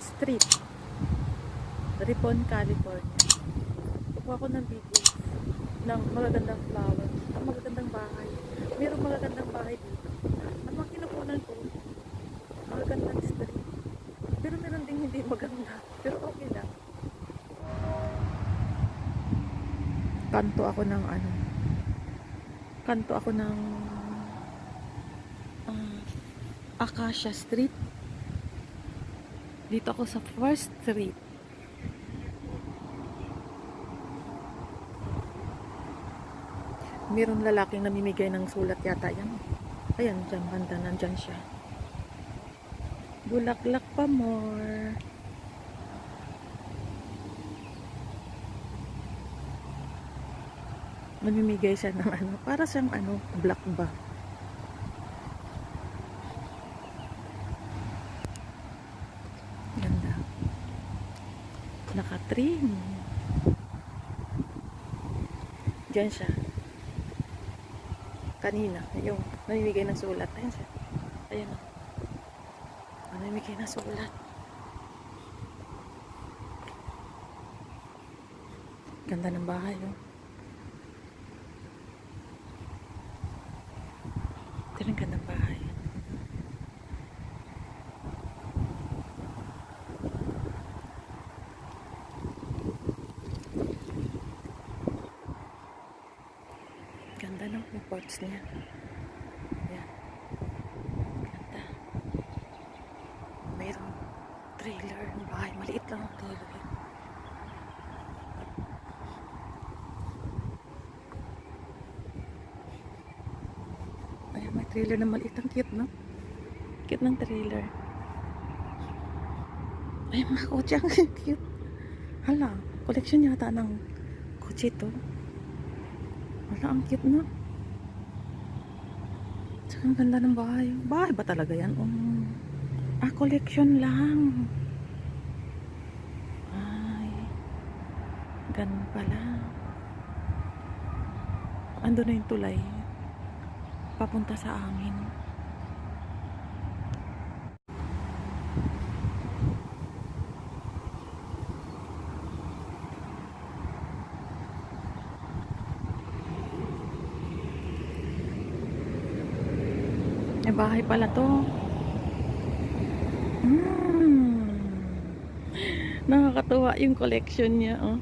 Street, Ripon, California. Kukuha ko ng video ng magagandang flowers, ng magagandang bahay. Mayroong magagandang bahay dito. Ang mga kinukunan ko, magagandang street. Pero meron ding hindi maganda. Pero okay lang. Kanto ako ng ano. Kanto ako ng Acacia Street. Dito ako sa First Street. Mayroong lalaking namimigay ng sulat yata yan. Ayan, dyan, banda, nandyan siya. Bulaklak pa more. Namimigay siya ng ano, para siyang ano, black ba. Ganda. Naka-trim. Diyan siya. Kanina, yung namimigay ng sulat. Ayan siya. Ayan o. Namimigay ng sulat. Ganda ng bahay o. Ito rin gandang bahay. Ganda ng ports niya. Ayan. Ganda. Mayroong trailer ng bahay. Maliit lang ang trailer. Ayan, may trailer na maliit. Ang cute, no? Cute ng trailer. Ayan, mga kotse. Ang cute. Hala, collection yata ng kotse to. Wala, ang cute na. Tsaka ang ganda ng bahay. Bahay ba talaga yan? Collection lang. Ay, ganun pala. Ando na yung tulay. Papunta sa amin. Bahay pala to. Nakakatuwa yung collection niya, oh.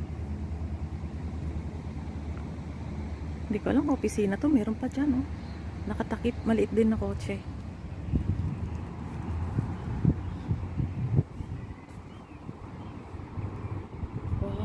Hindi ko alam, opisina to. Meron pa dyan, oh. Nakatakip, maliit din na kotse. Wow.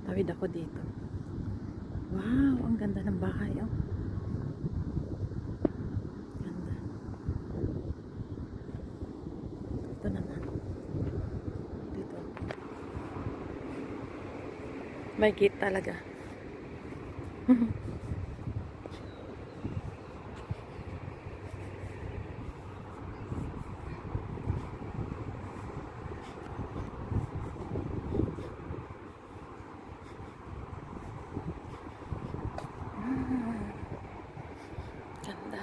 Tawid ako dito. Wow, ang ganda ng bahay, oh. Ganda. Ito naman. Dito. May gate talaga. Ganda.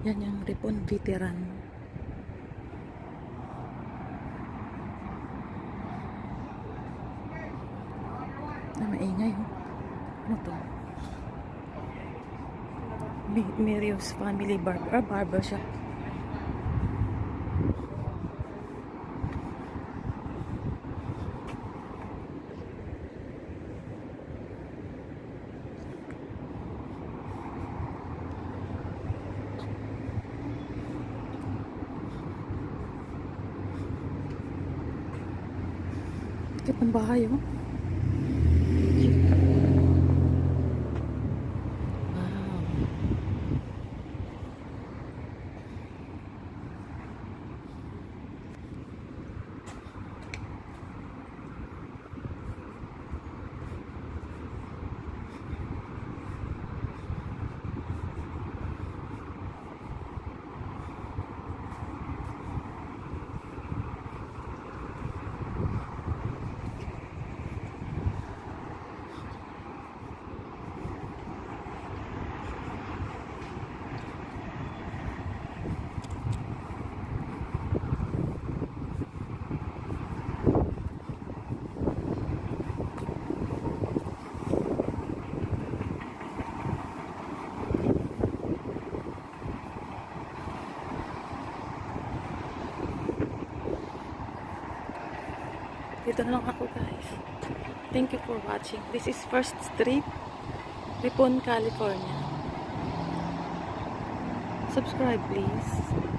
Yan yung Ripon Veteran. Maingay, oh. Ano to? Mario's Family Barber Shop. Liit ng bahay, oh. Wow. Dito na lang ako, guys. Thank you for watching. This is First Street, Ripon, California. Subscribe, please.